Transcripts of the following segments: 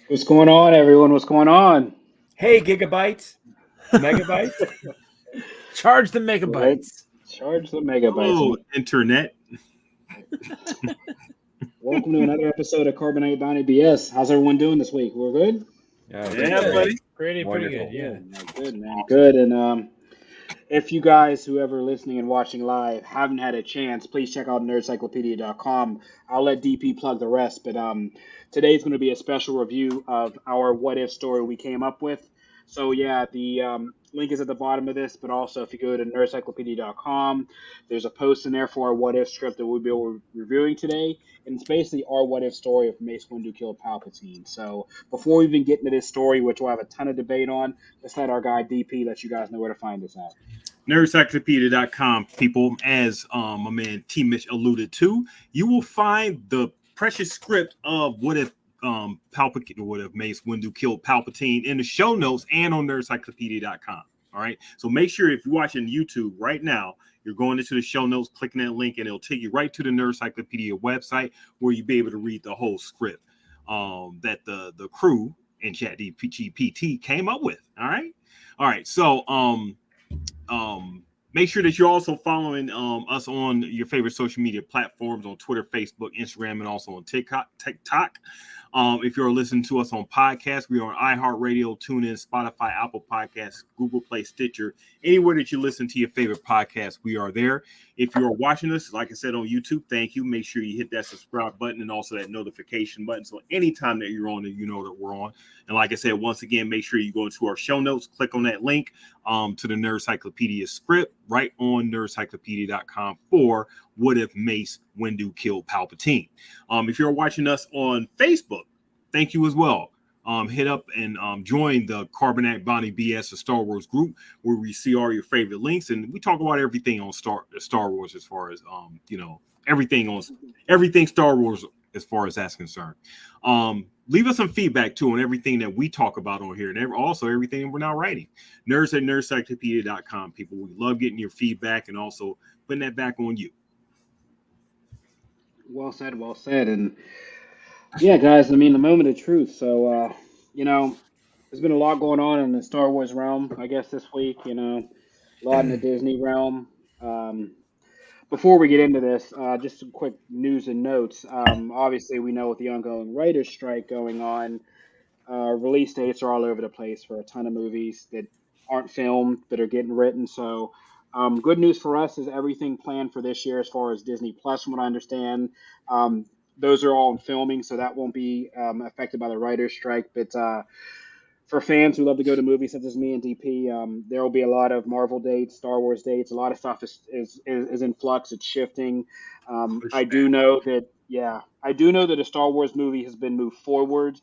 What's going on, everyone? What's going on? Hey, gigabytes, megabytes, charge the Right? megabytes. Charge the megabytes. Hello, internet. Welcome to another episode of Carbonate Bounty BS. How's everyone doing this week? We're good? Pretty Yeah, good. buddy. Pretty good. Good, Yeah. man. Good, man. Good. And if you guys, whoever listening and watching live, haven't had a chance, please check out nerdcyclopedia.com. I'll let DP plug the rest, but today's going to be a special review of our what if story we came up with. So yeah, the link is at the bottom of this, but also if you go to nerdcyclopedia.com, there's a post in there for our what if script that we'll be reviewing today, and it's basically our what if story of Mace Windu Killed Palpatine. So before we even get into this story, which we'll have a ton of debate on, let's let our guy DP let you guys know where to find us at. Nerdcyclopedia.com, people. As my man T. Mitch alluded to, you will find the precious script of what if Palpatine, what if Mace Windu killed Palpatine in the show notes and on nerdcyclopedia.com. All right. So make sure if you're watching YouTube right now, you're going into the show notes, clicking that link, and it'll take you right to the Nerdcyclopedia website where you'll be able to read the whole script that the crew and ChatGPT came up with. All right. All right. So make sure that you're also following us on your favorite social media platforms on Twitter, Facebook, Instagram, and also on TikTok. If you're listening to us on podcasts, we are on iHeartRadio, TuneIn, Spotify, Apple Podcasts, Google Play, Stitcher, anywhere that you listen to your favorite podcast, we are there. If you're watching us, like I said, on YouTube, thank you. Make sure you hit that subscribe button and also that notification button. So anytime that you're on it, you know that we're on. And like I said, once again, make sure you go into our show notes, click on that link to the Nerdcyclopedia script right on nerdcyclopedia.com for what if Mace Windu killed Palpatine. If you're watching us on Facebook, thank you as well. Hit up and join the Carbonate Bounty BS, a Star Wars group, where we see all your favorite links and we talk about everything on Star Wars as far as everything Star Wars as far as that's concerned. Leave us some feedback too on everything that we talk about on here and also everything we're now writing. Nerds at nerdcyclopedia.com, people. We love getting your feedback and also putting that back on you. Well said, well said. And yeah, guys, I mean, the moment of truth. So, there's been a lot going on in the Star Wars realm, I guess, this week, a lot in the Disney realm. Um, Before we get into this, just some quick news and notes. Obviously, we know with the ongoing writer's strike going on, release dates are all over the place for a ton of movies that aren't filmed that are getting written. So, good news for us is everything planned for this year as far as Disney Plus, from what I understand. Um, those are all in filming, so that won't be affected by the writer's strike. But for fans who love to go to movies, such as me and DP, there will be a lot of Marvel dates, Star Wars dates. A lot of stuff is in flux. It's shifting. Push I that. do know that, yeah, I do know that a Star Wars movie has been moved forward,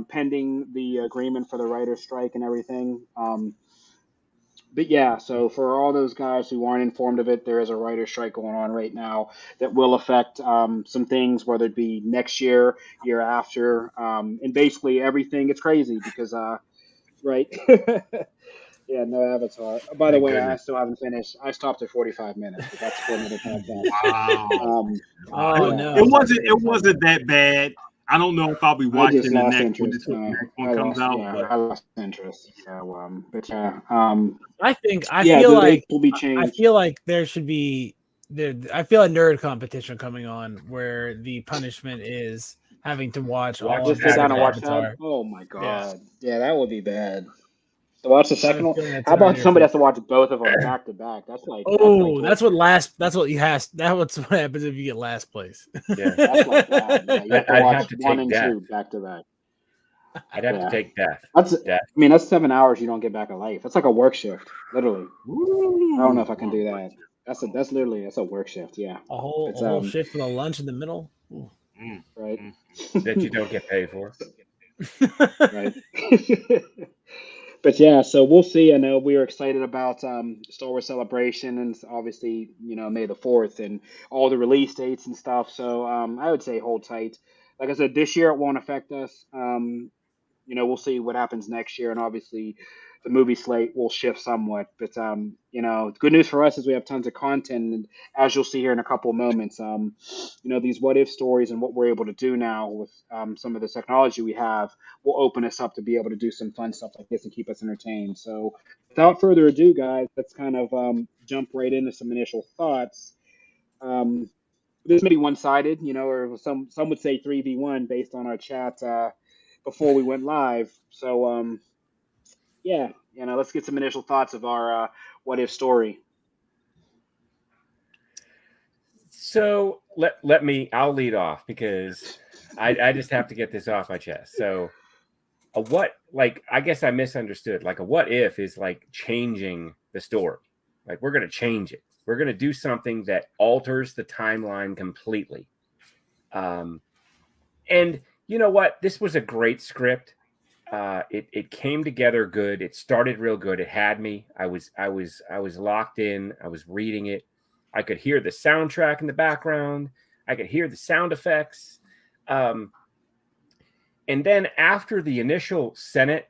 pending the agreement for the writer's strike and everything. But yeah, so for all those guys who aren't informed of it, there is a writer's strike going on right now that will affect some things, whether it be next year, year after, and basically everything. It's crazy because, right? Yeah, no Avatar. By the Thank way, I goodness. still haven't finished. I stopped at 45 minutes, but that's for another podcast. Wow. Oh Yeah, no. I It stopped at wasn't. It 45 wasn't minutes. that bad. I don't know if I'll be I just watching the lost next when interest. the next one I comes lost, out. yeah, But I lost interest. So, but yeah, I yeah, feel the like dates will be I changed. feel like there should be I feel a nerd competition coming on where the punishment is having to watch watch all Just of the sit down second and Avatar. watch that. Avatar. Oh my Yeah. god. Yeah, that would be bad. To watch the I have second a one. feeling that's How in our about near somebody has to future. watch both of them back to back? That's like Oh, torture. that's what you has that's what happens if you get last place. Yeah, That's like bad. Yeah, you have to I'd watch have to one take and death. two back to back. I'd have to Yeah. take death. That's I Death. mean, that's 7 hours you don't get back a life. That's like a work shift, literally. I don't know if Ooh, I can do that. That's a work shift, yeah. It's A whole shift with a lunch in the middle. Ooh. mm, right. mm. That you don't get paid for. Right. But yeah, so we'll see. I know we are excited about Star Wars Celebration and obviously, May the 4th and all the release dates and stuff. So I would say hold tight. Like I said, this year it won't affect us. We'll see what happens next year. And obviously, the movie slate will shift somewhat. But the good news for us is we have tons of content, and as you'll see here in a couple of moments, these what if stories and what we're able to do now with some of the technology we have will open us up to be able to do some fun stuff like this and keep us entertained. So, without further ado, guys, let's kind of jump right into some initial thoughts. Um, this may be one-sided, or some would say 3v1 based on our chat before we went live. So, yeah, let's get some initial thoughts of our what if story. So I'll lead off because I just have to get this off my chest. So I guess I misunderstood. Like a what if is like changing the story. Like we're going to change it. We're going to do something that alters the timeline completely. And you know what? This was a great script. It came together good. It started real good. It had me. I was locked in. I was reading it. I could hear the soundtrack in the background. I could hear the sound effects. And then after the initial Senate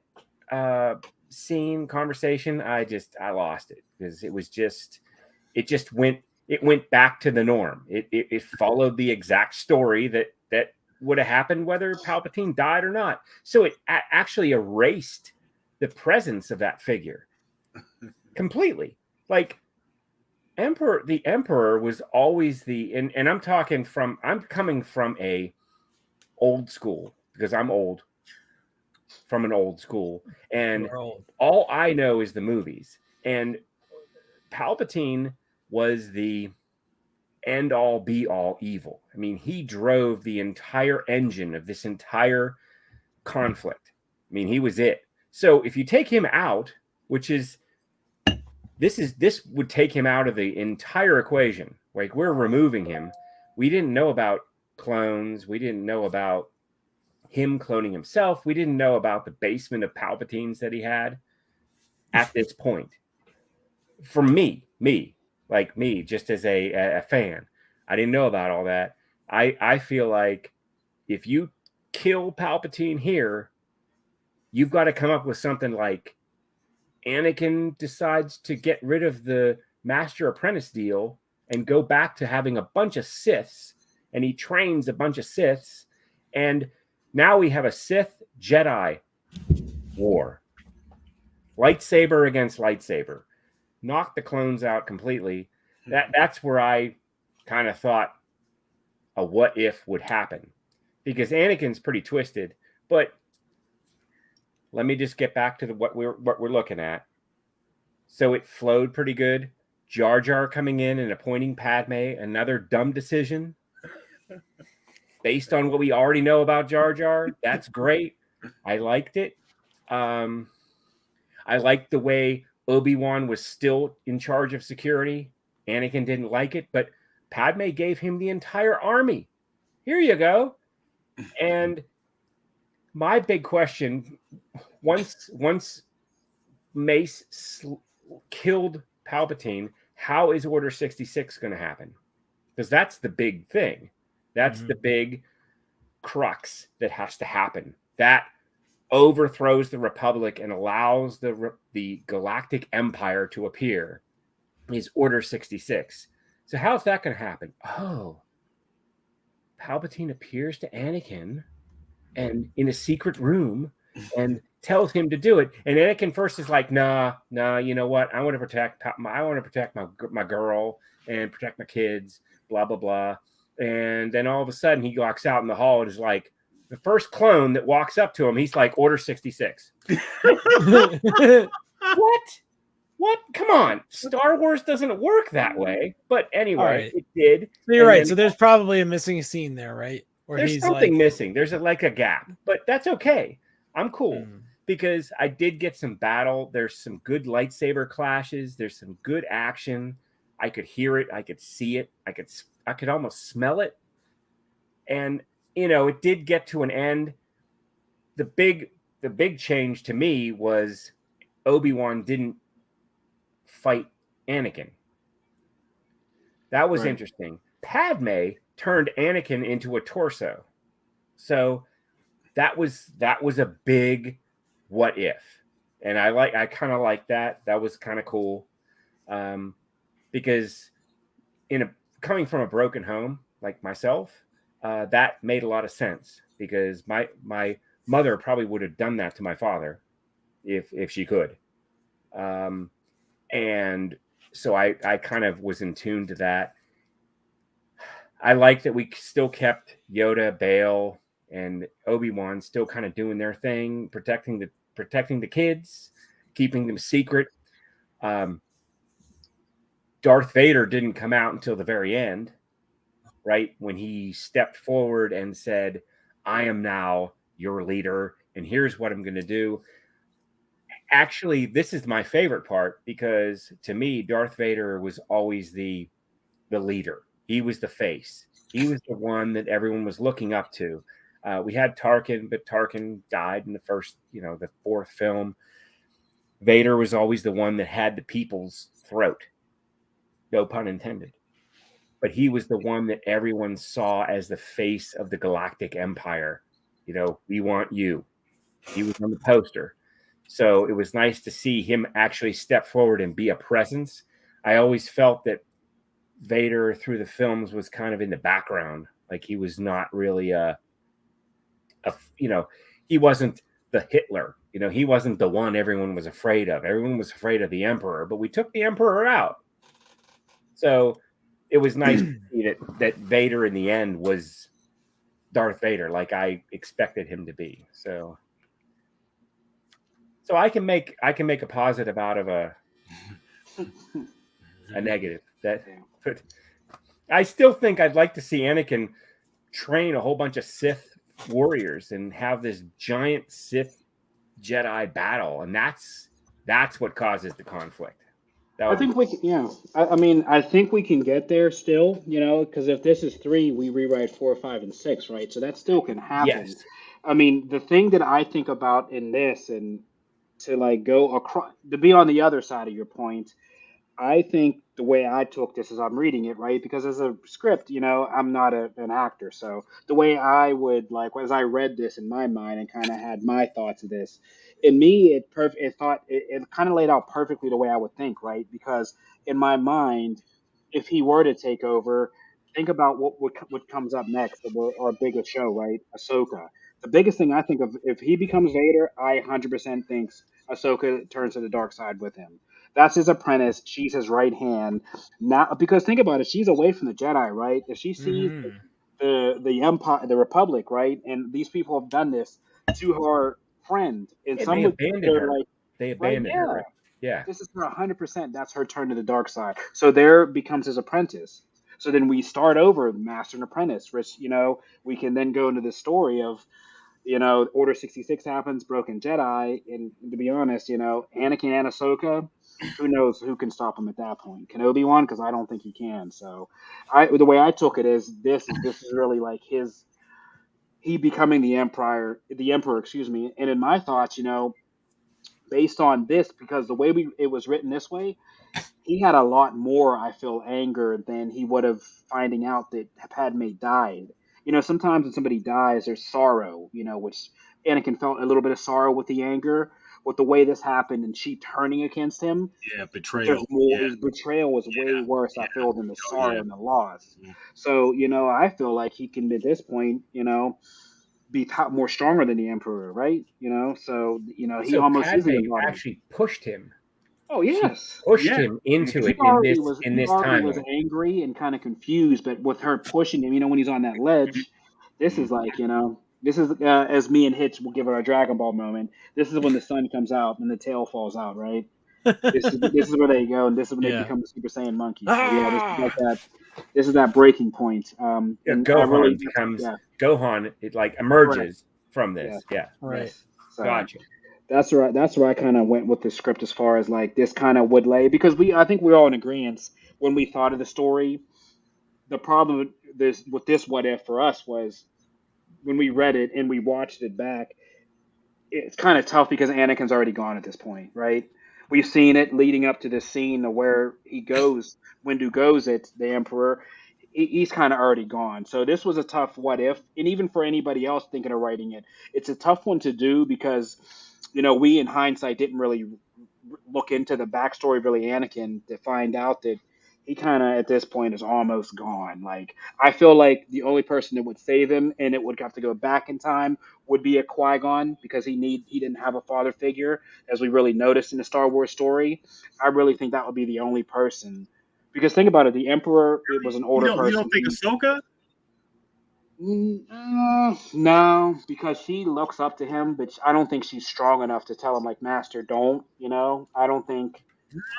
scene conversation, I lost it because it went back to the norm. It followed the exact story that would have happened whether Palpatine died or not. So it actually erased the presence of that figure completely. Like the Emperor was always and I'm coming from a old school because I'm old, from an old school, and all I know is the movies. And Palpatine was the end all be all evil. I mean, he drove the entire engine of this entire conflict. I mean, he was it. So if you take him out, this would take him out of the entire equation. Like we're removing him. We didn't know about clones. We didn't know about him cloning himself. We didn't know about the basement of Palpatines that he had at this point. For me, just as a fan, I didn't know about all that. I feel like if you kill Palpatine here, you've got to come up with something like Anakin decides to get rid of the master apprentice deal and go back to having a bunch of Siths, and he trains a bunch of Siths, and now we have a Sith Jedi war. Lightsaber against lightsaber. Knock the clones out completely. That's where I kind of thought a what if would happen, because Anakin's pretty twisted. But let me just get back to what we're looking at. So it flowed pretty good. Jar Jar coming in and appointing Padme, another dumb decision based on what we already know about Jar Jar. That's great. I liked it. I liked the way Obi-Wan was still in charge of security. Anakin didn't like it, but Padme gave him the entire army. Here you go. And my big question, once Mace killed Palpatine, how is Order 66 going to happen? Because that's the big thing. That's the big crux that has to happen. That overthrows the Republic and allows the Galactic Empire to appear is Order 66. So how's that going to happen? Oh, Palpatine appears to Anakin and in a secret room and tells him to do it. And Anakin first is like, nah, you know what? I want to protect my girl and protect my kids, blah, blah, blah. And then all of a sudden he walks out in the hall and is like, the first clone that walks up to him, he's like, Order 66. What? Come on. Star Wars doesn't work that way. But anyway, It did. So you're right. So there's probably a missing scene there, right? Where there's something missing. There's a gap, but that's okay. I'm cool because I did get some battle. There's some good lightsaber clashes. There's some good action. I could hear it. I could see it. I could almost smell it. And it did get to an end. The big change to me was Obi-Wan didn't fight Anakin. That was interesting. Padme turned Anakin into a torso. So that was a big what if. And I kind of like that. That was kind of cool, because coming from a broken home like myself, that made a lot of sense, because my mother probably would have done that to my father if she could. And so I kind of was in tune to that. I like that we still kept Yoda, Bail, and Obi-Wan still kind of doing their thing, protecting the kids, keeping them secret. Darth Vader didn't come out until the very end, right? When he stepped forward and said, "I am now your leader, and here's what I'm going to do." Actually, this is my favorite part, because to me, Darth Vader was always the leader. He was the face. He was the one that everyone was looking up to. We had Tarkin, but Tarkin died in the first, the fourth film. Vader was always the one that had the people's throat. No pun intended. But he was the one that everyone saw as the face of the Galactic Empire. We want you. He was on the poster. So it was nice to see him actually step forward and be a presence. I always felt that Vader through the films was kind of in the background. Like, he was not really he wasn't the Hitler. He wasn't the one everyone was afraid of. Everyone was afraid of the Emperor, but we took the Emperor out. So it was nice to see that Vader in the end was Darth Vader, like I expected him to be. So I can make a positive out of a negative. But I still think I'd like to see Anakin train a whole bunch of Sith warriors and have this giant Sith Jedi battle, and that's what causes the conflict. I think we can, yeah. I mean, I think we can get there still, because if this is 3, we rewrite 4, 5, and 6, right? So that still can happen. Yes. I mean, the thing that I think about in this, and to go across, to be on the other side of your point, I think the way I took this is I'm reading it, right? Because as a script, I'm not an actor. So the way I would, as I read this in my mind and kind of had my thoughts of this, in me, it kind of laid out perfectly the way I would think, right? Because in my mind, if he were to take over, think about what comes up next, or bigger show, right? Ahsoka. The biggest thing I think of, if he becomes Vader, I 100% thinks Ahsoka turns to the dark side with him. That's his apprentice. She's his right hand. Now, because think about it, she's away from the Jedi, right? If she sees the Empire, the Republic, right, and these people have done this to her friend, and some they would abandoned her. like, They abandoned her. Right? Yeah. This is for 100%. That's her turn to the dark side. So there becomes his apprentice. So then we start over, master and apprentice, which we can then go into the story of. Order 66 happens, Broken Jedi, and to be honest, Anakin and Ahsoka, who knows who can stop him at that point? Can Obi-Wan? Because I don't think he can. So, the way I took it is this is really like he becoming the emperor, excuse me. And in my thoughts, based on this, because the way it was written this way, he had a lot more, I feel, anger than he would have finding out that Padme died. Sometimes when somebody dies, there's sorrow, which Anakin felt a little bit of sorrow with the anger. With the way this happened and she turning against him, betrayal. His betrayal was way worse, I feel, than the sorrow and the loss. So, I feel like he can, at this point, be more stronger than the Emperor, right? So, he almost Padme actually pushed him. Oh yes, pushed him into it in this time. He was angry and kind of confused, but with her pushing him, when he's on that ledge, this is like, this is as me and Hitch will give it our Dragon Ball moment. This is when the sun comes out and the tail falls out, right? This is where they go, and this is when they become the Super Saiyan monkey. So, this is like that. This is that breaking point. And Gohan becomes Gohan. It emerges from this. Yeah. Right. Yes. So, Gotcha. That's right. That's where I kind of went with the script as far as this kind of would lay, because I think we're all in agreement when we thought of the story. The problem with this what if for us was when we read it and we watched it back, it's kind of tough because Anakin's already gone at this point, right? We've seen it leading up to this scene of where he goes, Windu goes it, the Emperor. He's kind of already gone. So this was a tough what if, and even for anybody else thinking of writing it, it's a tough one to do because we in hindsight didn't really look into the backstory of really Anakin to find out that he kind of at this point is almost gone. Like I feel like the only person that would save him, and it would have to go back in time, would be a Qui-Gon because he didn't have a father figure, as we really noticed in the Star Wars story. I really think that would be the only person. Because think about it, the Emperor it was an older You person. don't think Ahsoka? No, because she looks up to him, but I don't think she's strong enough to tell him like, Master, don't. I don't think.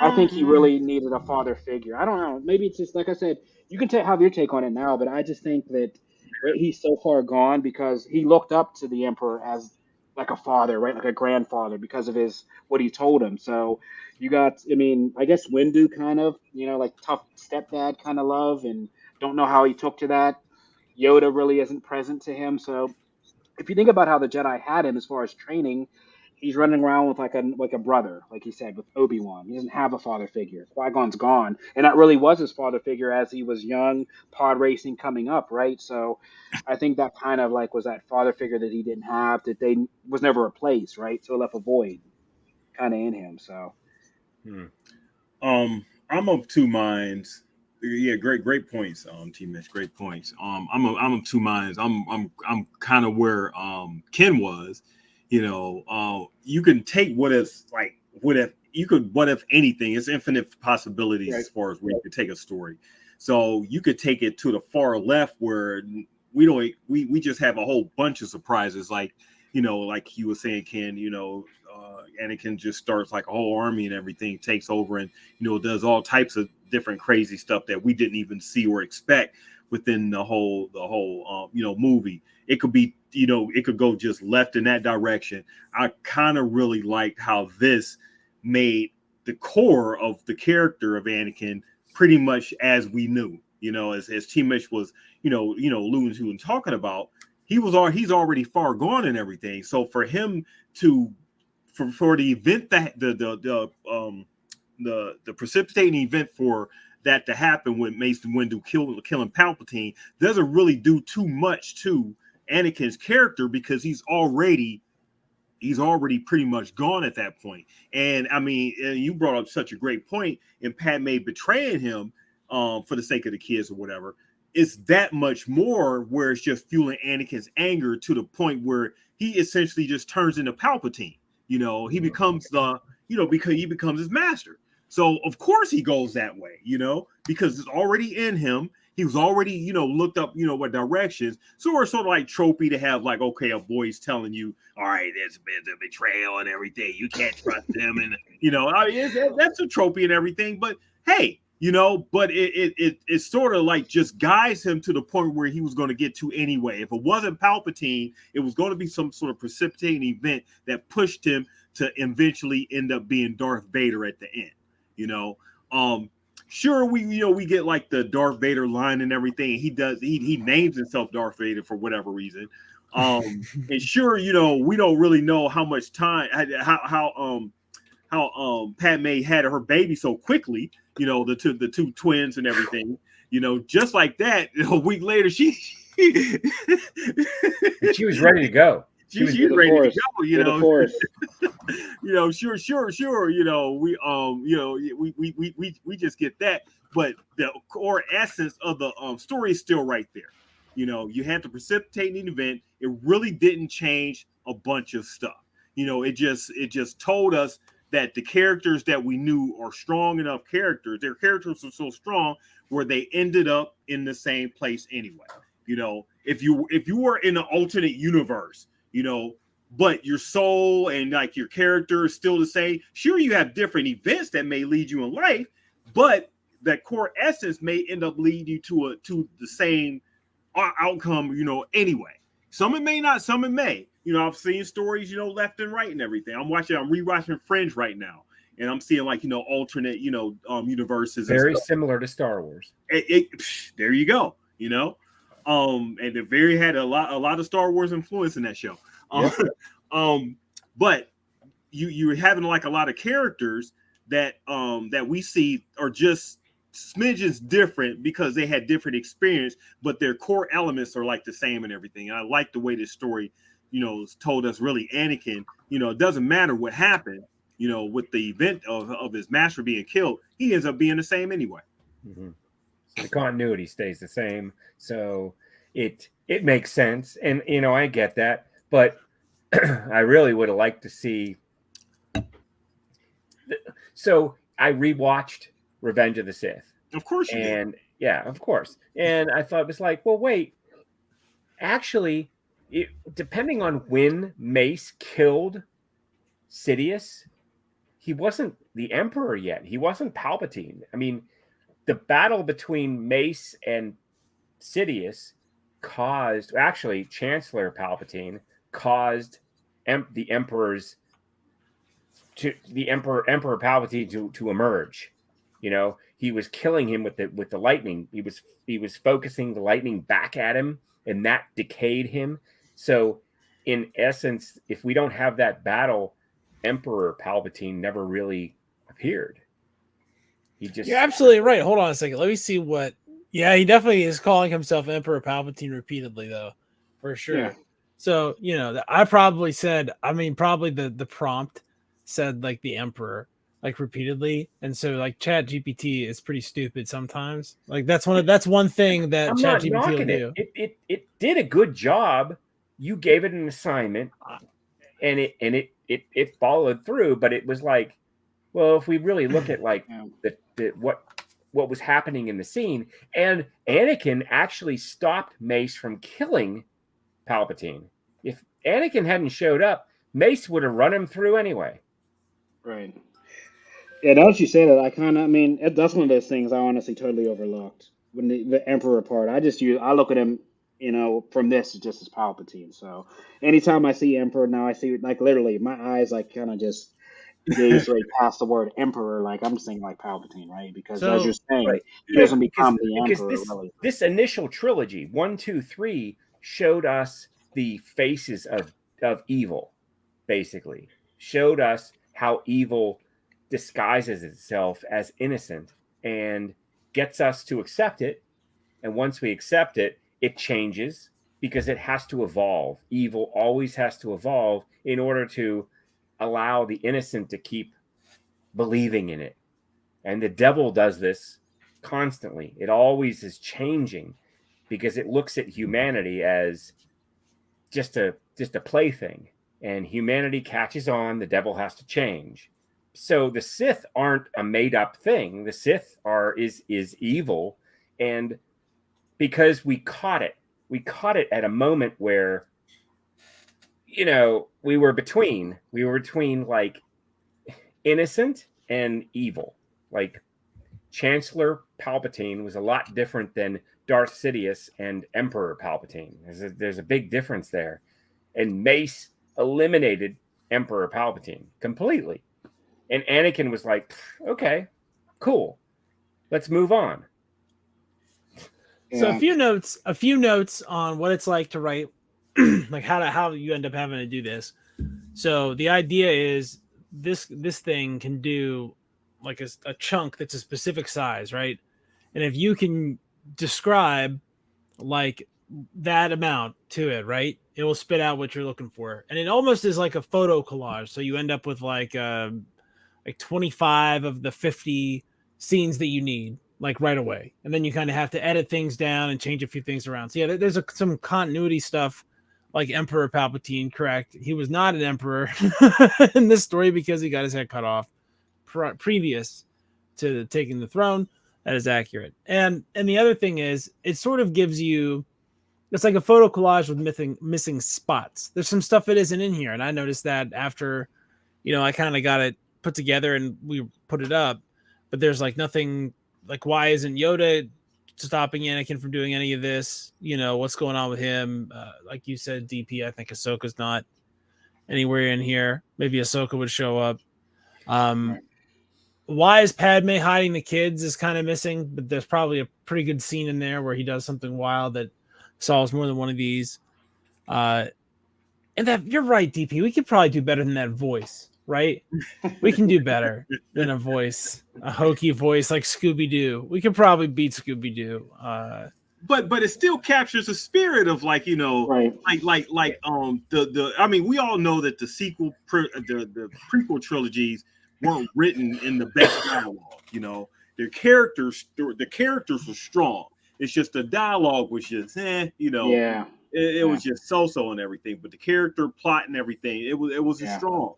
I think he really needed a father figure. I don't know. Maybe it's just like I said. You can have your take on it now, but I just think that right, he's so far gone because he looked up to the Emperor as like a father, right, like a grandfather, because of his what he told him. So you got, I mean, I guess Windu kind of, like tough stepdad kind of love, and don't know how he took to that. Yoda really isn't present to him, so if you think about how the Jedi had him as far as training, he's running around with like a brother, like he said, with Obi-Wan. He doesn't have a father figure. Qui-Gon's gone, and that really was his father figure as he was young, pod racing coming up, right? So I think that kind of like was that father figure that he didn't have that they was never replaced, right? So it left a void kind of in him. So I'm of two minds. Yeah, great points, T Mitch. Great points. I'm of two minds. I'm kind of where Ken was. You can take what if anything. It's infinite possibilities right. as far as where you could take a story. So you could take it to the far left where we just have a whole bunch of surprises, like like he was saying, Ken. Anakin just starts like a whole army and everything, takes over, and does all types of different crazy stuff that we didn't even see or expect within the whole movie. It could be it could go just left in that direction. I kind of really liked how this made the core of the character of Anakin pretty much as we knew. As T Mitch was alluding to and talking about, he's already far gone and everything. So for him to for the event that the precipitating event for that to happen when Mace Windu killing Palpatine doesn't really do too much to Anakin's character because he's already pretty much gone at that point. And I mean, you brought up such a great point in Padme betraying him for the sake of the kids or whatever. It's that much more where it's just fueling Anakin's anger to the point where he essentially just turns into Palpatine. He becomes because he becomes his master. So of course he goes that way, because it's already in him. He was already, looked up, what directions. So it's sort of like tropey to have like, okay, a voice telling you, all right, there's been a betrayal and everything. You can't trust them. And, that's a tropey and everything. But hey, but it sort of like just guides him to the point where he was going to get to anyway. If it wasn't Palpatine, it was going to be some sort of precipitating event that pushed him to eventually end up being Darth Vader at the end. Sure, we get like the Darth Vader line and everything. He names himself Darth Vader for whatever reason. And sure, we don't really know how much time how Padme had her baby so quickly. The two twins and everything. Just like that, a week later, she was ready to go. She was ready to go. Sure. We just get that, but the core essence of the story is still right there. You had the precipitating event. It really didn't change a bunch of stuff. It just told us that the characters that we knew are strong enough characters. Their characters are so strong where they ended up in the same place anyway. If you were in an alternate universe, but your soul and like your character is still the same. Sure, you have different events that may lead you in life, but that core essence may end up leading you to the same outcome, anyway. Some it may not, some it may. I've seen stories, left and right and everything. I'm rewatching Fringe right now, and I'm seeing like, alternate, universes. Very similar to Star Wars. There you go. And it had a lot of Star Wars influence in that show. But you're having like a lot of characters that we see are just smidgens different because they had different experience, but their core elements are like the same and everything. And I like the way this story told us really Anakin, it doesn't matter what happened, with the event of his master being killed, he ends up being the same anyway. Mm-hmm. The continuity stays the same, so it makes sense, and I get that, but I really would have liked to see. So I rewatched Revenge of the Sith. Of course you did. Yeah, of course. And I thought it was like, well, wait, actually, depending on when Mace killed Sidious, he wasn't the Emperor yet. He wasn't Palpatine. I mean, the battle between Mace and Sidious caused, actually, Chancellor Palpatine caused the Emperor Palpatine to emerge. He was killing him with the lightning. He was focusing the lightning back at him, and that decayed him. So, in essence, if we don't have that battle, Emperor Palpatine never really appeared. You're absolutely right. Hold on a second. Let me see what. Yeah, he definitely is calling himself Emperor Palpatine repeatedly, though, for sure. Yeah. So I probably said. I mean, probably the prompt said like the Emperor like repeatedly, and so like Chat GPT is pretty stupid sometimes. Like that's one thing that Chat GPT will do. It did a good job. You gave it an assignment, and it followed through. But it was like, well, if we really look at like what was happening in the scene, and Anakin actually stopped Mace from killing Palpatine. If Anakin hadn't showed up, Mace would have run him through anyway. Right. Yeah, now that you say that, that's one of those things I honestly totally overlooked. When the Emperor part, I look at him, from this just as Palpatine. So anytime I see Emperor now, I see like literally my eyes like kind of just gaze right past the word Emperor. Like I'm saying like Palpatine, right? Because as you're saying, he doesn't become the Emperor. This initial trilogy, 1, 2, 3, showed us the faces of evil, basically. Showed us how evil disguises itself as innocent and gets us to accept it. And once we accept it, it changes because it has to evolve. Evil always has to evolve in order to allow the innocent to keep believing in it. And the devil does this constantly. It always is changing because it looks at humanity as just a plaything. And humanity catches on, the devil has to change. So the Sith aren't a made-up thing. The Sith is evil, and because we caught it at a moment where, we were between like innocent and evil. Like Chancellor Palpatine was a lot different than Darth Sidious and Emperor Palpatine. There's a big difference there, and Mace eliminated Emperor Palpatine completely. And Anakin was like, okay, cool. Let's move on. Yeah. So a few notes on what it's like to write, like how you end up having to do this. So the idea is this thing can do like a chunk that's a specific size, right? And if you can describe like that amount to it, right, it will spit out what you're looking for. And it almost is like a photo collage. So you end up with like 25 of the 50 scenes that you need, like right away. And then you kind of have to edit things down and change a few things around. So yeah, there's some continuity stuff like Emperor Palpatine, correct. He was not an emperor in this story because he got his head cut off previous to taking the throne. That is accurate. And the other thing is it sort of gives you, it's like a photo collage with missing spots. There's some stuff that isn't in here. And I noticed that after, I kind of got it put together and we put it up, but there's like nothing, like why isn't Yoda stopping Anakin from doing any of this? What's going on with him? Like you said, DP, I think Ahsoka's not anywhere in here. Maybe Ahsoka would show up. Why is Padme hiding the kids is kind of missing, but there's probably a pretty good scene in there where he does something wild that solves more than one of these. And that you're right, DP. We could probably do better than that voice, right? We can do better than a hokey voice like Scooby-Doo. We could probably beat Scooby-Doo. but it still captures the spirit of like, Right. the I mean, we all know that the the prequel trilogies weren't written in the best dialogue. The characters were strong. It's just the dialogue was just Yeah. it was just so and everything, but the character plot and everything, it was just strong.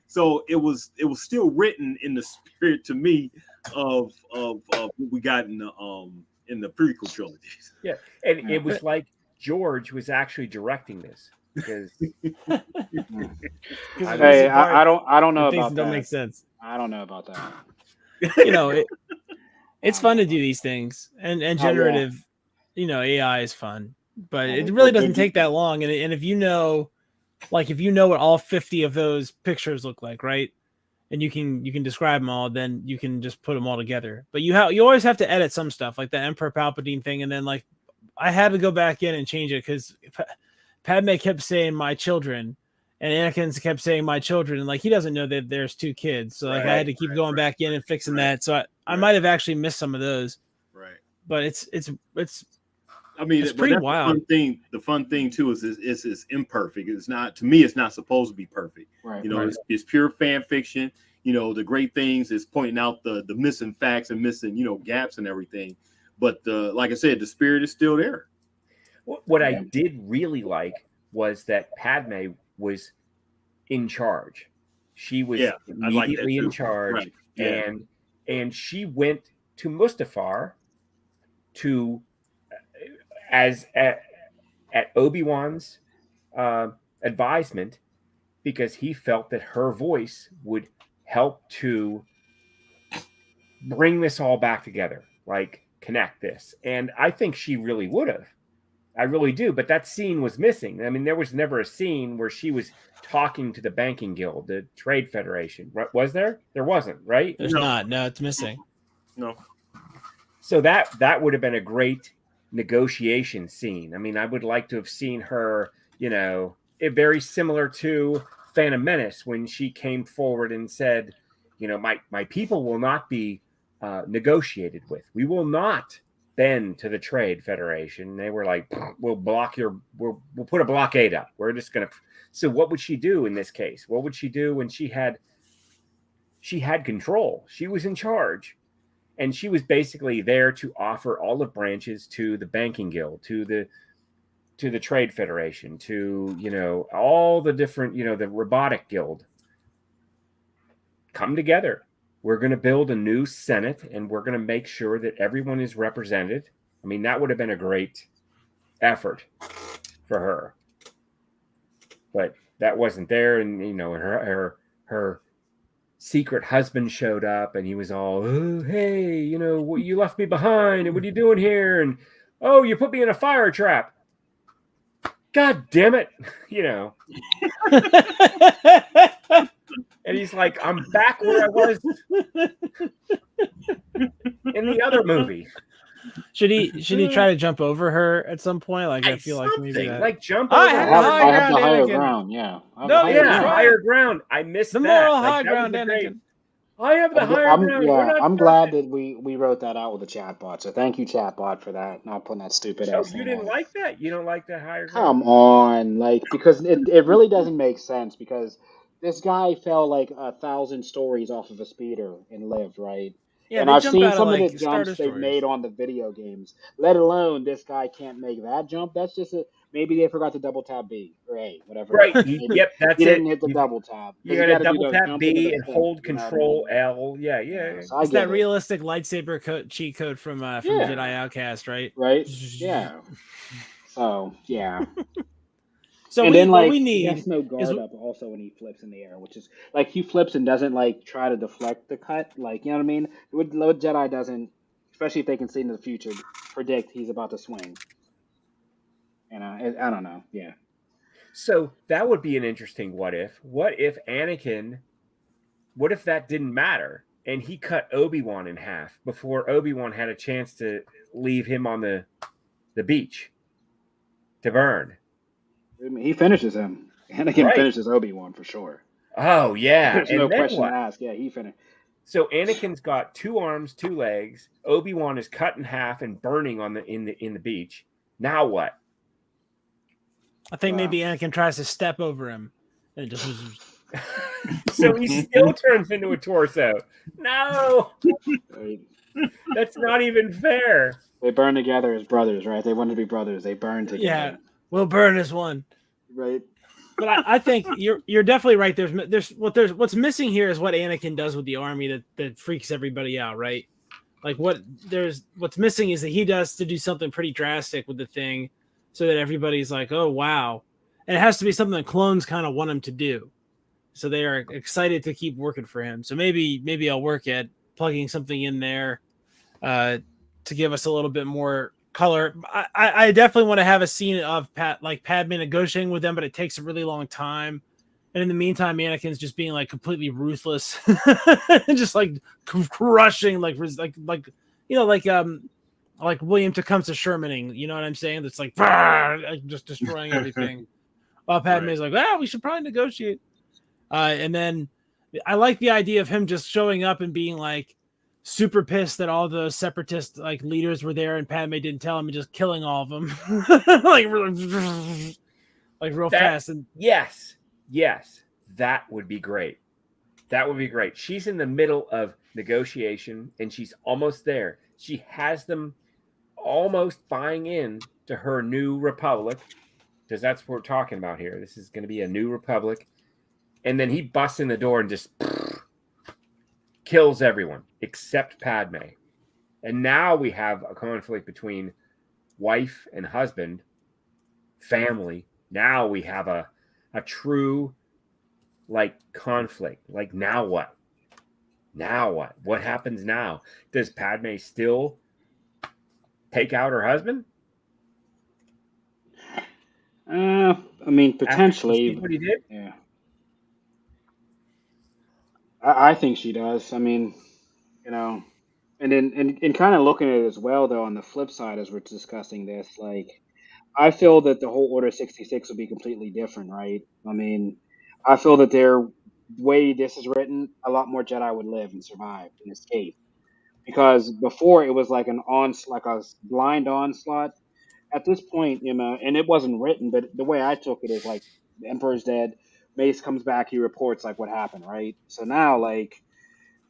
So it was still written in the spirit to me of what we got in the prequel trilogies. Yeah, and it was like George was actually directing this because Hey, I don't know things about don't that. make sense. I don't know about that. It's fun to do these things, and generative, AI is fun, but it really doesn't take that long. And if you know what all 50 of those pictures look like, right? And you can describe them all, then you can just put them all together. But you always have to edit some stuff, like the Emperor Palpatine thing, and then like I had to go back in and change it because Padme kept saying "my children," and Anakin kept saying "my children," and like he doesn't know that there's 2 kids, so like I had to keep going back in and fixing that. So I might have actually missed some of those, right? But it's I mean, it's pretty wild. The fun thing too is it's imperfect. It's not, to me, it's not supposed to be perfect. Right. It's pure fan fiction. The great things is pointing out the missing facts and missing gaps and everything. But like I said, the spirit is still there. What I did really like was that Padme was in charge. She was immediately in charge, right. Yeah. and she went to Mustafar to at Obi-Wan's advisement, because he felt that her voice would help to bring this all back together, like connect this. And I think she really would have. I really do. But that scene was missing. I mean, there was never a scene where she was talking to the banking guild, the trade federation. Was there? There wasn't, right? There's not. No, it's missing. No. So that would have been a great negotiation scene. I mean, I would like to have seen her, very similar to Phantom Menace when she came forward and said, my people will not be negotiated with. We will not bend to the Trade Federation. They were like, we'll put a blockade up. We're just going to. So what would she do in this case? What would she do when she had control? She was in charge. And she was basically there to offer olive branches to the banking guild, to the trade federation, to, all the different, the robotic guild. Come together. We're going to build a new Senate, and we're going to make sure that everyone is represented. I mean, that would have been a great effort for her. But that wasn't there. And, her secret husband showed up, and he was all, oh, hey, you left me behind, and what are you doing here? And, oh, you put me in a fire trap. God damn it. And he's like, I'm back where I was in the other movie. Should he try to jump over her at some point? Like, I feel like maybe that. Like jump over. I have the higher ground. Yeah. Higher ground. I missed the that. moral high ground, Anakin. I have the higher ground. Yeah, I'm glad that we wrote that out with the chatbot. So thank you, chatbot, for that. Not putting that stupid ass. You didn't like that? You don't like the higher ground? Come on, because it really doesn't make sense, because this guy fell like 1,000 stories off of a speeder and lived, right? Yeah, and I've seen some of the jumps Starter they've Stories. made on the video games. Let alone this guy can't make that jump. That's just maybe they forgot to double tap B or A, whatever. Right. Yep, that's he it. didn't hit the double tap. You got to double tap B and hold Control L. Yeah. So it's that realistic lightsaber cheat code from Jedi Outcast, right? Right. Yeah. So yeah. So and what we need he has no guard up also when he flips in the air, which is like he flips and doesn't try to deflect the cut, you know what I mean? What Jedi doesn't, especially if they can see in the future, predict he's about to swing. And I don't know, yeah. So that would be an interesting what if. What if that didn't matter and he cut Obi-Wan in half before Obi-Wan had a chance to leave him on the beach to burn? I mean, he finishes him. Anakin finishes Obi-Wan for sure. Oh, yeah. There's no question to ask. Yeah, he finished. So Anakin's got 2 arms, 2 legs. Obi-Wan is cut in half and burning on in the beach. Now what? I think maybe Anakin tries to step over him, and it just So he still turns into a torso. No, Right. that's not even fair. They burn together as brothers, right? They want to be brothers. They burn together. yeah. We'll burn as one. Right. But I think you're definitely right. What's missing here is what Anakin does with the army that freaks everybody out, right? Like what's missing is that he does to do something pretty drastic with the thing, so that everybody's like, oh wow, and it has to be something that clones kind of want him to do, so they are excited to keep working for him. So maybe I'll work at plugging something in there, to give us a little bit more color. I definitely want to have a scene of Padme negotiating with them, but it takes a really long time. And in the meantime, Anakin's just being like completely ruthless, and just like crushing, like William Tecumseh Shermaning. You know what I'm saying? That's like just destroying everything. While Padme's like, we should probably negotiate. And then I like the idea of him just showing up and being like super pissed that all the separatist like leaders were there and Padme didn't tell him, and just killing all of them like real fast. And yes, that would be great. That would be great. She's in the middle of negotiation and she's almost there. She has them almost buying in to her new republic, because that's what we're talking about here. This is going to be a new republic. And then he busts in the door and just kills everyone except Padme. And now we have a conflict between wife and husband, family. Now we have a true like conflict. Like, now what? Now what? What happens now? Does Padme still take out her husband? I mean, potentially. What he did? Yeah. I think she does. I mean, and then and kind of looking at it as well, though, on the flip side, as we're discussing this, like, I feel that the whole Order 66 would be completely different, right? I mean, I feel that the way this is written, a lot more Jedi would live and survive and escape. Because before it was like like a blind onslaught. At this point, and it wasn't written, but the way I took it is like the Emperor's dead, Mace comes back, he reports like what happened, right? So now like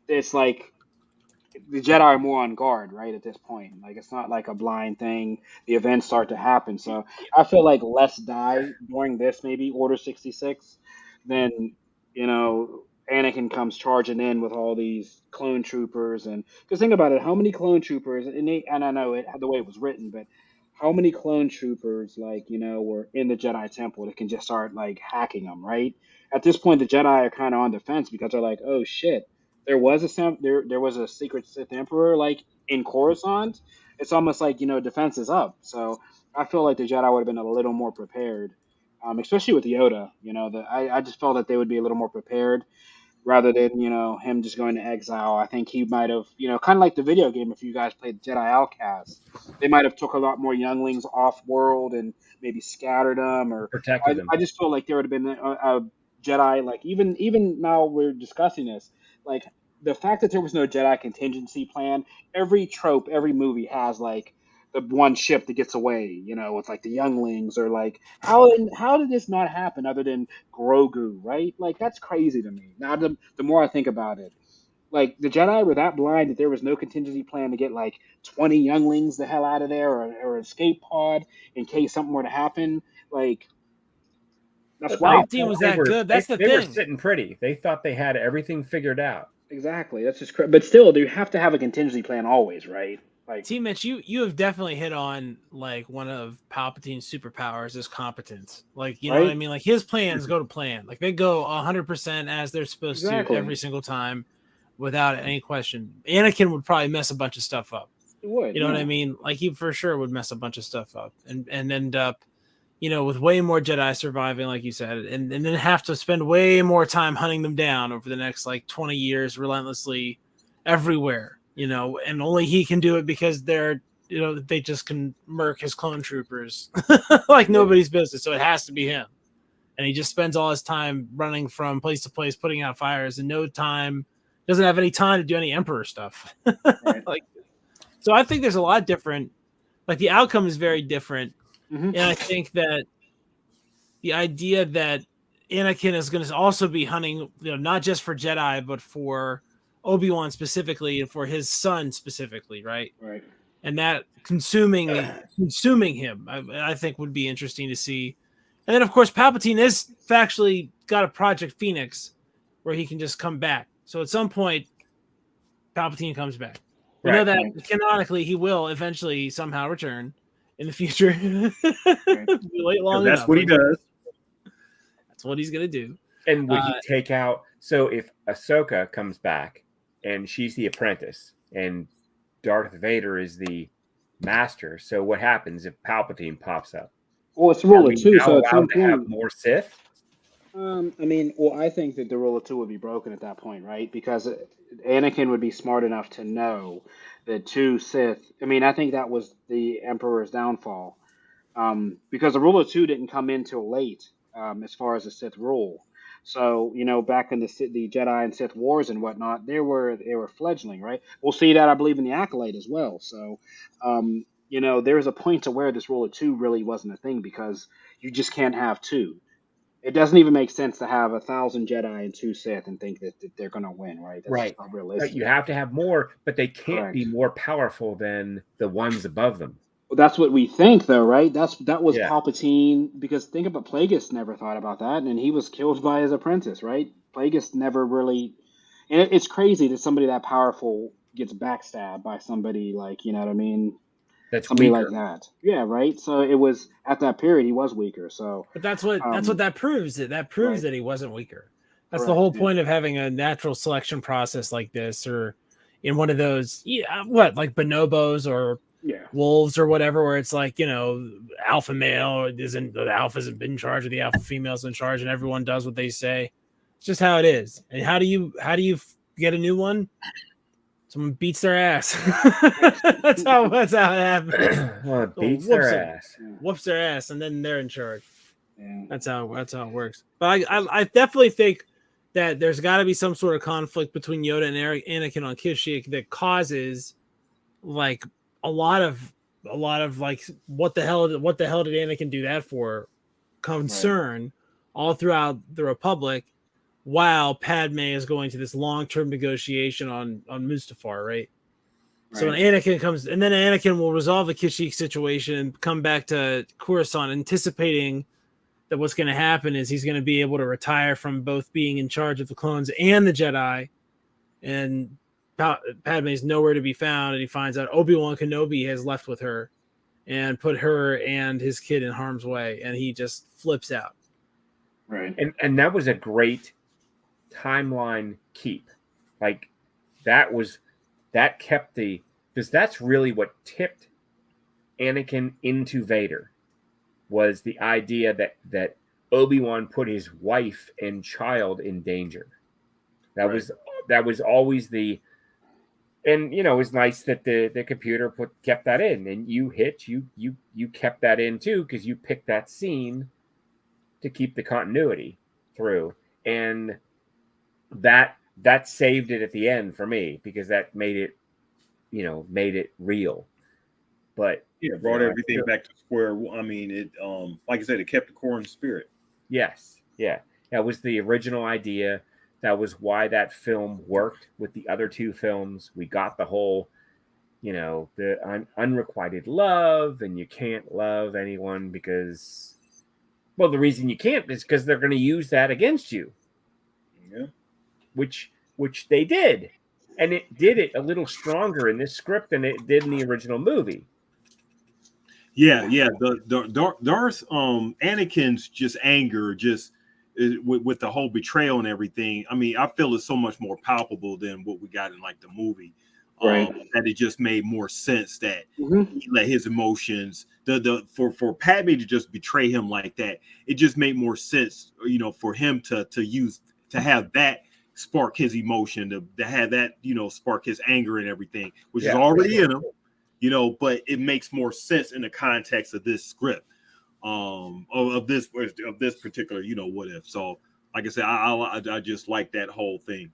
it's like the Jedi are more on guard, right? At this point, like it's not like a blind thing. The events start to happen, so I feel like less die during this maybe Order 66 than Anakin comes charging in with all these clone troopers. And because think about it, how many clone troopers? And I know the way it was written, but how many clone troopers were in the Jedi Temple that can just start like hacking them, right? At this point, the Jedi are kind of on the fence because they're like, oh shit, there was a secret Sith Emperor like in Coruscant. It's almost like defense is up. So I feel like the Jedi would have been a little more prepared, especially with Yoda. I just felt that they would be a little more prepared rather than him just going to exile. I think he might have kind of like the video game. If you guys played Jedi Outcast, they might have took a lot more younglings off world and maybe scattered them or protected them. I just felt like there would have been a Jedi, like even now we're discussing this, like the fact that there was no Jedi contingency plan. Every trope, every movie has like the one ship that gets away, with like the younglings, or like how did this not happen other than Grogu, right? Like that's crazy to me. Now the more I think about it, like the Jedi were that blind that there was no contingency plan to get like 20 younglings the hell out of there, or escape pod in case something were to happen. Like that's wild. Palpatine was that good. That's the thing. They were sitting pretty. They thought they had everything figured out. Exactly. That's just but still, you have to have a contingency plan always, right? Like, T. Mitch, you have definitely hit on like one of Palpatine's superpowers is competence. Like, you know what I mean? Like his plans go to plan. Like they go 100% as they're supposed to every single time without any question. Anakin would probably mess a bunch of stuff up. He would. You know what I mean? Like he for sure would mess a bunch of stuff up and end up, with way more Jedi surviving, like you said, and then have to spend way more time hunting them down over the next like 20 years relentlessly everywhere. And only he can do it because they're, they just can murk his clone troopers like nobody's business. So it has to be him. And he just spends all his time running from place to place, putting out fires, and no time doesn't have any time to do any Emperor stuff. Right. Like, so I think there's a lot different. Like the outcome is very different, Mm-hmm. and I think that the idea that Anakin is going to also be hunting, not just for Jedi, but for Obi-Wan specifically and for his son specifically, right? Right. And that consuming him, I think would be interesting to see. And then, of course, Palpatine is factually got a Project Phoenix where he can just come back. So at some point, Palpatine comes back. We know that canonically he will eventually somehow return in the future. Wait long enough. That's what he does. That's what he's gonna do. And would he take out? So if Ahsoka comes back and she's the apprentice, and Darth Vader is the master, so what happens if Palpatine pops up? Well, it's rule of two, so at some to have point, more Sith. I think that the rule of two would be broken at that point, right? Because Anakin would be smart enough to know that two Sith. I think that was the Emperor's downfall, because the rule of two didn't come in till late, as far as the Sith rule. So back in the Jedi and Sith wars and whatnot, they were fledgling, right? We'll see that, I believe, in the Acolyte as well. So, there was a point to where this rule of two really wasn't a thing, because you just can't have two. It doesn't even make sense to have 1,000 Jedi and 2 Sith and think that they're going to win, right? That's just not realistic. But you have to have more, but they can't be more powerful than the ones above them. Well, that's what we think, though, right? That was Palpatine, because think about Plagueis never thought about that, and he was killed by his apprentice, right? Plagueis never really... And it's crazy that somebody that powerful gets backstabbed by somebody like, you know what I mean? That's somebody weaker. like that. Yeah, right? So it was, at that period, he was weaker, so... But that's what that proves. That proves that he wasn't weaker. That's Correct, the whole point of having a natural selection process like this, or in one of those, like bonobos or wolves or whatever, where it's like, alpha male isn't, the alpha isn't in charge, or the alpha female's in charge, and everyone does what they say. It's just how it is. And how do you get a new one? Someone beats their ass. that's how it happens. Well, it beats their ass. Whoops their ass, and then they're in charge. Yeah. That's how it works. But I definitely think that there's got to be some sort of conflict between Yoda and Anakin on Kashyyyk that causes like a lot of like what the hell did Anakin do that for concern all throughout the Republic, while Padme is going to this long-term negotiation on Mustafar, right? So when Anakin comes, and then Anakin will resolve the Kashyyyk situation and come back to Coruscant, anticipating that what's going to happen is he's going to be able to retire from both being in charge of the clones and the Jedi, and Padme is nowhere to be found, and he finds out Obi-Wan Kenobi has left with her and put her and his kid in harm's way, and he just flips out. Right. And that was a great timeline keep. Like that kept because that's really what tipped Anakin into Vader, was the idea that Obi-Wan put his wife and child in danger. That was always and it was nice that the computer kept that in, and you kept that in too, because you picked that scene to keep the continuity through, and that saved it at the end for me, because that made it real. But brought everything back to square. I mean, it like I said, it kept the core and spirit. Yes, that was the original idea. That was why that film worked with the other two films. We got the whole, the unrequited love, and you can't love anyone because, well, the reason you can't is because they're going to use that against you. Yeah. Which they did, and it did it a little stronger in this script than it did in the original movie. Yeah. The Darth Anakin's just anger, with the whole betrayal and everything. I mean, I feel it's so much more palpable than what we got in like the movie. That it just made more sense that he let his emotions, for Padme to just betray him like that, it just made more sense, for him to have that spark his emotion, to have that, spark his anger and everything, which is already in him, but it makes more sense in the context of this script, of this particular, what if. So like I said, I just like that whole thing.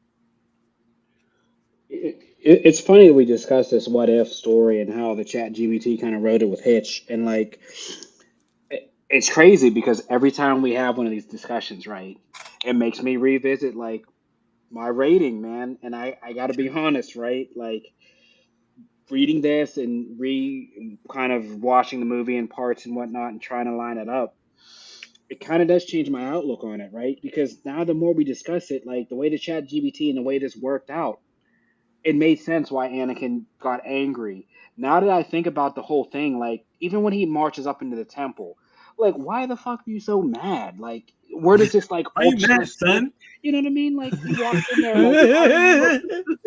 It's funny that we discussed this what if story and how the Chat GBT kind of wrote it with Hitch, and like it's crazy because every time we have one of these discussions, right, it makes me revisit like my rating, man. And I got to be honest, right? Like reading this and kind of watching the movie in parts and whatnot and trying to line it up, it kind of does change my outlook on it, right? Because now the more we discuss it, like the way the Chat GBT and the way this worked out, it made sense why Anakin got angry. Now that I think about the whole thing, like even when he marches up into the temple, like why the fuck are you so mad? Like where does this like Are you ultra mad, respect? son? You know what I mean? Like he walks in there, like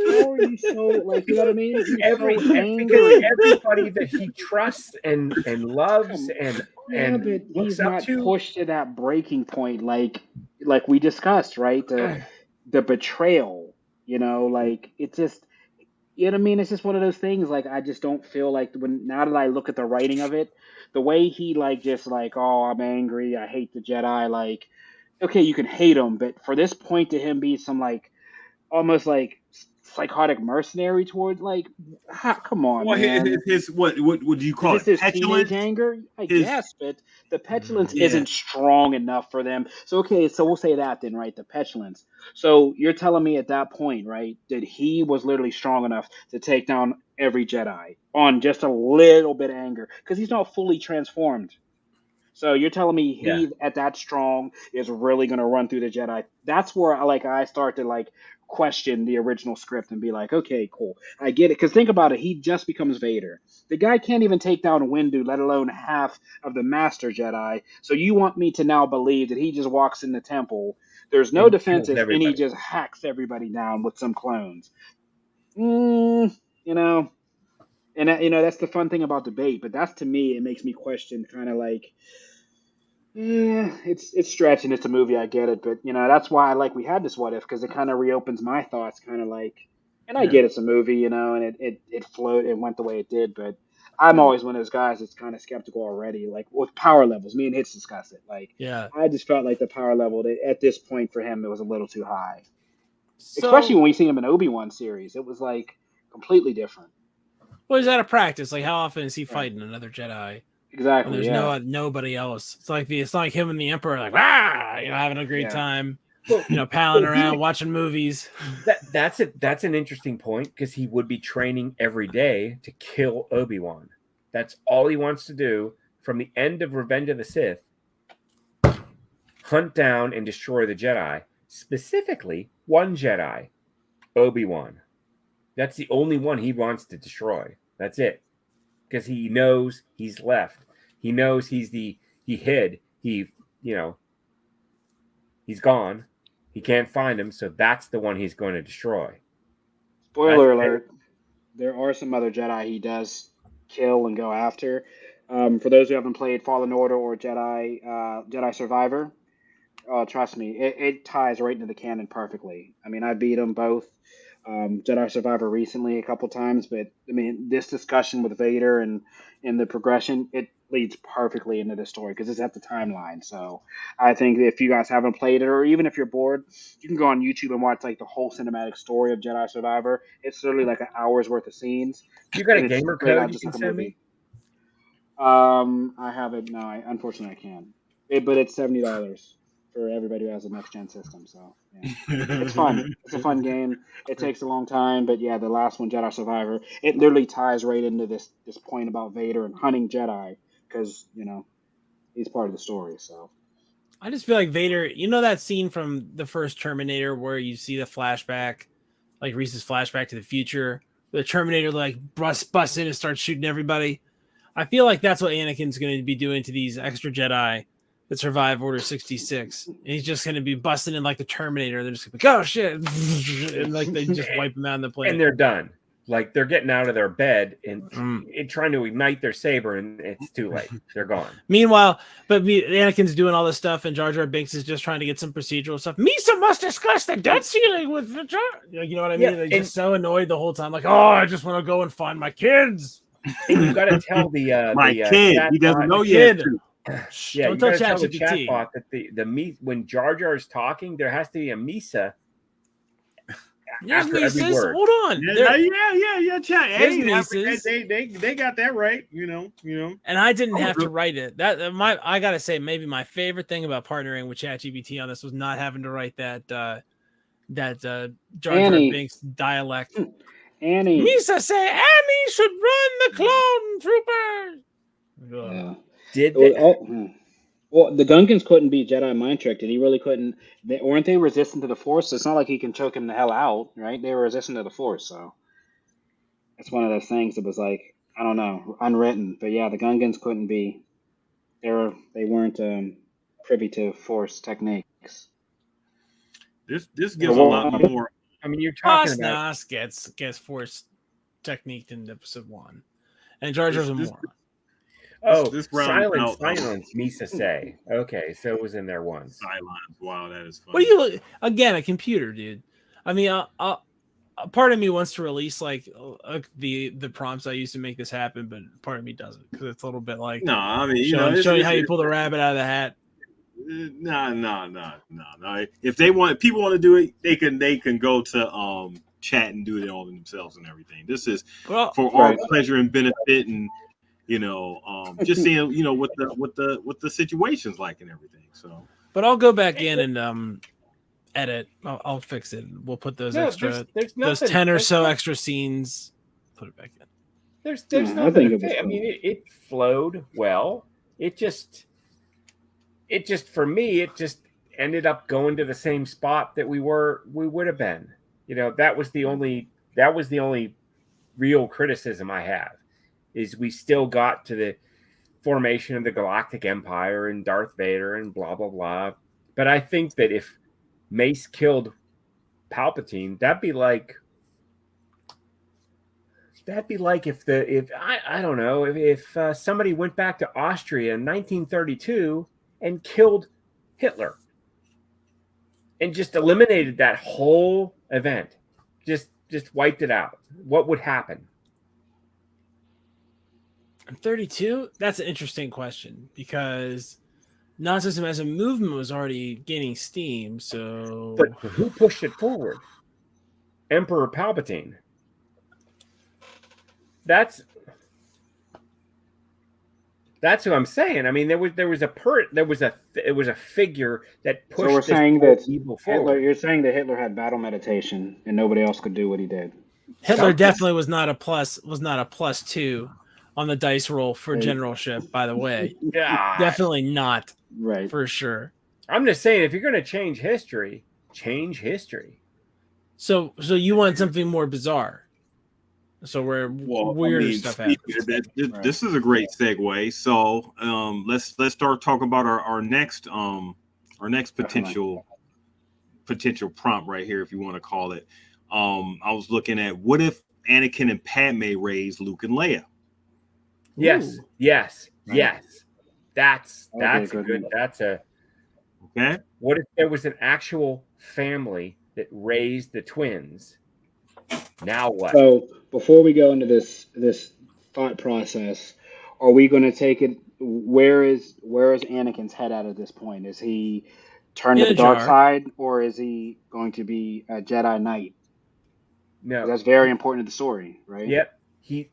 how are you so like you know what I mean? You're so Because angry. everybody that he trusts and loves Come, and yeah, but looks he's up not to. pushed to that breaking point, like we discussed, right? The betrayal, like it just you know what I mean? It's just one of those things. Like I just don't feel like when now that I look at the writing of it, the way he like just like, oh, I'm angry, I hate the Jedi. Like, okay, you can hate him, but for this point to him be some like almost like psychotic mercenary toward like, come on, Well, man. what do you Is call this it? his teenage Petulance? anger? I His guess, but the petulance yeah. isn't strong enough for them. So okay, so we'll say that then, right? The petulance. So you're telling me at that point, right, that he was literally strong enough to take down every Jedi on just a little bit of anger because he's not fully transformed. So you're telling me Yeah. he at that strong is really going to run through the Jedi? That's where I start to like question the original script and be like, okay, cool, I get it. Because think about it, he just becomes Vader. The guy can't even take down Windu, let alone half of the Master Jedi. So you want me to now believe that he just walks in the temple, there's no And kills defenses, and he everybody. just hacks everybody down with some clones? Mm, you know, and that's the fun thing about debate. But that's to me, it makes me question kind of like yeah, it's stretching. It's a movie, I get it, but that's why I like we had this what if because it kind of reopens my thoughts, kind of like, and I Yeah. get it's a movie, and it flowed, it went the way it did, but I'm Yeah. always one of those guys that's kind of skeptical already, like with power levels. Me and Hits discuss it. Like Yeah. I just felt like the power level at this point for him it was a little too high, especially So, when we see him in Obi-Wan series. It was like completely different. well, he's out of practice. Like, how often is he Right. fighting another Jedi when Exactly. there's Yeah. nobody else? It's not like him and the Emperor, like, ah, having a great Yeah. time, Well, palling well, around, watching movies. that's an interesting point because he would be training every day to kill Obi-Wan. That's all he wants to do from the end of Revenge of the Sith. Hunt down and destroy the Jedi, specifically one Jedi, Obi-Wan. That's the only one he wants to destroy. That's it. Because he knows he's left. He knows he hid. You know, he's gone. He can't find him, so that's the one he's going to destroy. That's Spoiler it. alert. There are some other Jedi he does kill and go after. For those who haven't played Fallen Order or Jedi Survivor, trust me, it ties right into the canon perfectly. I mean, I beat them both. Jedi Survivor recently a couple times, but I mean, this discussion with Vader and the progression, it leads perfectly into the story because it's at the timeline. So I think if you guys haven't played it, or even if you're bored, you can go on YouTube and watch like the whole cinematic story of Jedi Survivor. It's literally like an hour's worth of scenes, You got a and it's gamer played code out you just can like a send me? movie. I have it. No, unfortunately I can't. But it's $70 for everybody who has a next gen system. So yeah, it's fun. It's a fun game. It takes a long time, but yeah, the last one, Jedi Survivor, it literally ties right into this point about Vader and hunting Jedi because he's part of the story. So I just feel like Vader, that scene from the first Terminator where you see the flashback, like Reese's flashback to the future, the Terminator like busts in and starts shooting everybody. I feel like that's what Anakin's going to be doing to these extra Jedi that survive Order 66. And he's just going to be busting in like the Terminator. They're just going to be like, oh shit. And like they just wipe him out on the planet. And they're done. Like they're getting out of their bed and trying to ignite their saber, and it's too late. They're gone. Meanwhile, Anakin's doing all this stuff, and Jar Jar Binks is just trying to get some procedural stuff. Misa must discuss the debt ceiling with the Jar. You know what I mean? Yeah, They're just so annoyed the whole time. Like, oh, I just want to go and find my kids. And you got to tell the kid, chat he doesn't bot, know kid. yet. Yeah, Don't you tell got to tell the ChatGPT. chat bot that when Jar Jar is talking, there has to be a Misa There's after every nieces. word. Hold on. Yeah, chat. There's Hey, nieces. they got that right, you know. And I didn't Oh, have to really? write it. I gotta say, maybe my favorite thing about partnering with ChatGPT on this was not having to write that Jar Jar Annie. Binks dialect. Annie. Misa say Annie should run the clone troopers. Ugh. Yeah. Did Well, they? well, the Gungans couldn't be Jedi mind tricked, and he really couldn't. Weren't they resistant to the Force? It's not like he can choke him the hell out, right? They were resistant to the Force, so it's one of those things that was like, I don't know, unwritten. But yeah, the Gungans couldn't be. They weren't privy to Force techniques. This Or gives a lot what? more. I mean, you're talking about Nas gets force technique in episode 1, and Jar Jar's a This- moron. this round out silence, Misa say. Okay, so it was in there once. Sidelines. Wow, that is funny. What do you look again? A computer, dude. I mean, a part of me wants to release like the prompts I used to make this happen, but part of me doesn't because it's a little bit like No, I mean, showing you how you pull the rabbit out of the hat. No. If people want to do it, they can go to chat and do it all themselves and everything. This is Well, for our pleasure and benefit, and just seeing what the situation's like and everything. So, but I'll go back in and edit. I'll fix it. We'll put those extra, there's those nothing, 10 or there's so no- extra scenes. Put it back in. There's Yeah, I nothing think to it was say. I fun. mean, it flowed well. It just for me, it just ended up going to the same spot that we would have been. That was the only real criticism I have, is we still got to the formation of the Galactic Empire and Darth Vader and blah blah blah. But I think that if Mace killed Palpatine, that'd be like if I don't know, if somebody went back to Austria in 1932 and killed Hitler and just eliminated that whole event, just wiped it out. What would happen? 32? That's an interesting question because Nazism as a movement was already gaining steam. So, but who pushed it forward? Emperor Palpatine. That's what I'm saying. I mean, there was a figure that pushed. So we're saying that evil Hitler. forward. You're saying that Hitler had battle meditation, and nobody else could do what he did. Hitler definitely was not a plus 2 on the dice roll for generalship, by the way. God. Definitely not. Right. For sure. I'm just saying, if you're going to change history, change history. So you want something more bizarre. So where weirder stuff happens. This is a great segue. So let's start talking about our next potential prompt right here, if you want to call it. I was looking at, what if Anakin and Padme raised Luke and Leia? Yes. Ooh. Yes. That's good. Okay. What if there was an actual family that raised the twins? Now what? So before we go into this thought process, are we going to take it? Where is Anakin's head at this point? Is he turned to the dark side, or is he going to be a Jedi Knight? No, that's very important to the story, right? Yep. He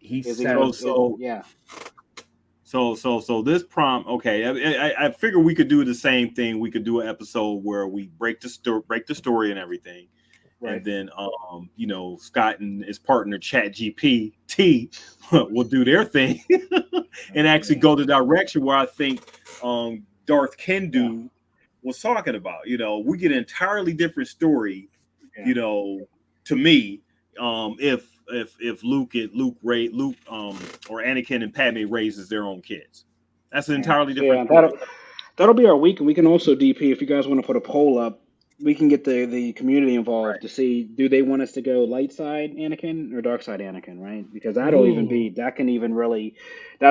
yeah. So this prompt, okay. I figure we could do the same thing. We could do an episode where we break the story and everything. Right. And then, Scott and his partner ChatGPT will do their thing and actually go the direction where I think Darth Kendu was talking about. We get an entirely different story. To me, if Luke or Anakin and Padme raises their own kids, that's an entirely different. Yeah, that'll be our week, and we can also DP if you guys want to put a poll up. We can get the community involved to see, do they want us to go light side Anakin or dark side Anakin, right? Because that'll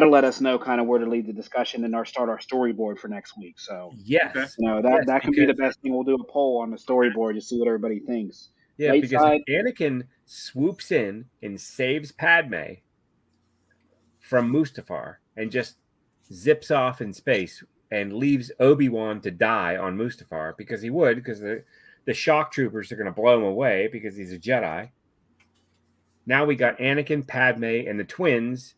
let us know kind of where to lead the discussion and start our storyboard for next week. So yes, that can be the best thing. We'll do a poll on the storyboard to see what everybody thinks. Yeah, light because side, Anakin swoops in and saves Padme from Mustafar and just zips off in space and leaves Obi-Wan to die on Mustafar, because he would, because the the shock troopers are going to blow him away because he's a Jedi. Now we got Anakin, Padme, and the twins.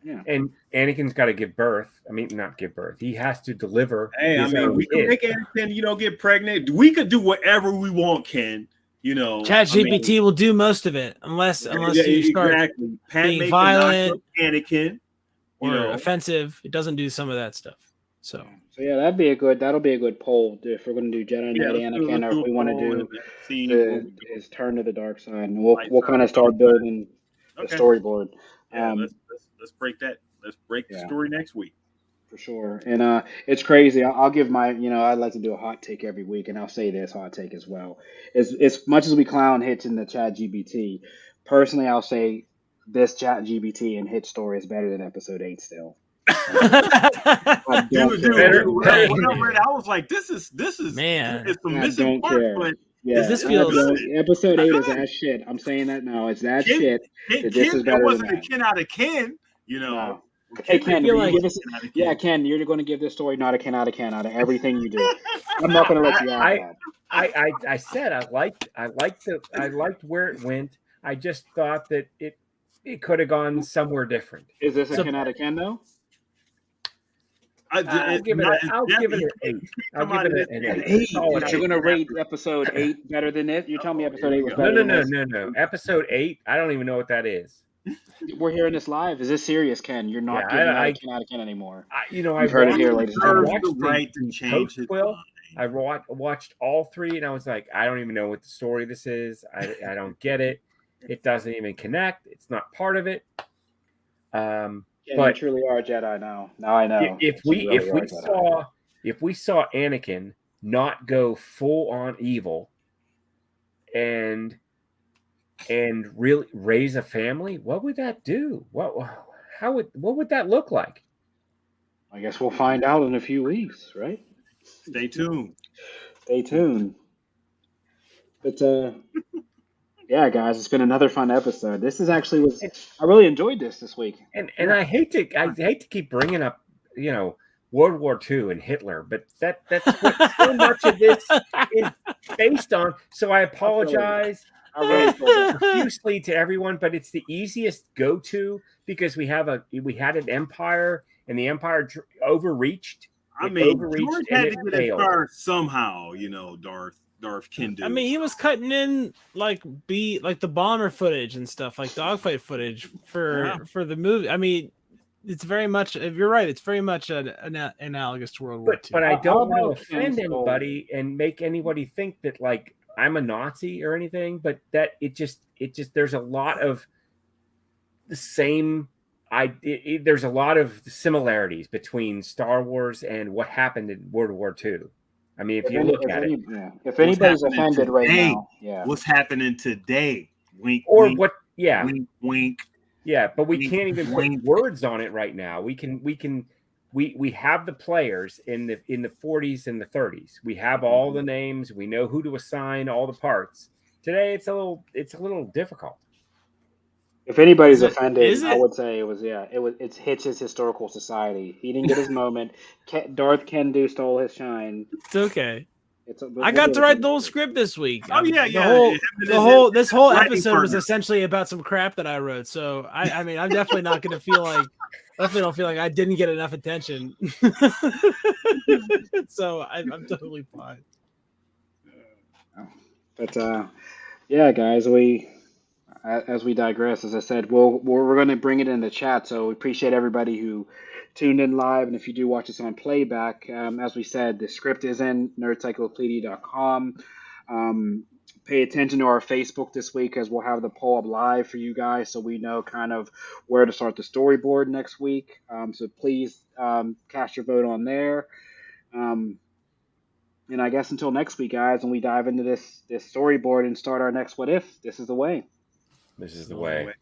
Yeah. And Anakin's got to give birth. I mean, not give birth. He has to deliver. Hey, I his mean, own we can kid. make Anakin, get pregnant. We could do whatever we want, Ken. ChatGPT will do most of it, unless you start being violent, Anakin, or offensive. It doesn't do some of that stuff. So yeah, that'll be a good poll if we're going to do Jedi Knight Anakin, or if we want to do his turn to the dark side, and we'll kind of start building the storyboard. Yeah, let's break that. Let's break the story next week. For sure. And it's crazy. I'll give my, I'd like to do a hot take every week, and I'll say this hot take as well. As much as we clown Hitch in the ChatGPT, personally, I'll say this ChatGPT and Hitch story is better than episode 8 still. I was like, this is man. It's some missing parts, but this feels episode 8 is that shit. I'm saying that now. It's that shit. This is better it wasn't than a Ken out of Ken, No. Hey, Ken, Ken, you're going to give this story not a Ken out of everything you do. I'm not going to let you out. I said I liked where it went. I just thought that it could have gone somewhere different. Is this a Ken out of Ken though? I'll give it an 8. I'll give it an 8. You're going to rate episode 8 better than it? You're telling me episode 8 was better than this? No. Episode 8, I don't even know what that is. We're hearing this live. Is this serious, Ken? You're not giving Ken out of Ken anymore. I've heard it here, ladies and gentlemen. I watched all 3, and I was like, I don't even know what the story this is. I don't get it. It doesn't even connect. It's not part of it. But you truly are a Jedi now. Now I know. If we saw Anakin not go full on evil and really raise a family, what would that do? What would that look like? I guess we'll find out in a few weeks, right? Stay tuned. But yeah, guys, it's been another fun episode. This is actually I really enjoyed this week. And I hate to keep bringing up, World War II and Hitler, but that's what so much of this is based on. So I apologize profusely to everyone, but it's the easiest go-to because we had an empire and the empire overreached. George had to get a star somehow, Darth Kindu. I mean, he was cutting in like the bomber footage and stuff, like dogfight footage for the movie. I mean, it's very much. If you're right, it's very much analogous to World War II. But I don't want to offend anybody and make anybody think that like I'm a Nazi or anything. But that it just there's a lot of the same. There's a lot of similarities between Star Wars and what happened in World War II. I mean, if you look at it, if anybody's offended right now, what's happening today? Wink, or wink, what? Yeah, wink, wink. Yeah, but we can't even put words on it right now. We have the players in the 40s and the 30s. We have all the names. We know who to assign all the parts. Today, it's a little difficult. If anybody's offended, I would say it's Hitch's Historical Society. He didn't get his moment. Darth Kendu stole his shine. It's okay. I got to write the whole script this week. Oh yeah, This whole episode was essentially about some crap that I wrote. So I mean, I'm definitely not going to feel like. Definitely don't feel like I didn't get enough attention. So I'm totally fine. But yeah, guys, as we digress, as I said, we're going to bring it in the chat. So we appreciate everybody who tuned in live. And if you do watch us on playback, as we said, the script is in nerdcyclopedia.com. Pay attention to our Facebook this week as we'll have the poll up live for you guys so we know kind of where to start the storyboard next week. So please cast your vote on there. And I guess until next week, guys, when we dive into this storyboard and start our next What If, this is the way. This is the way.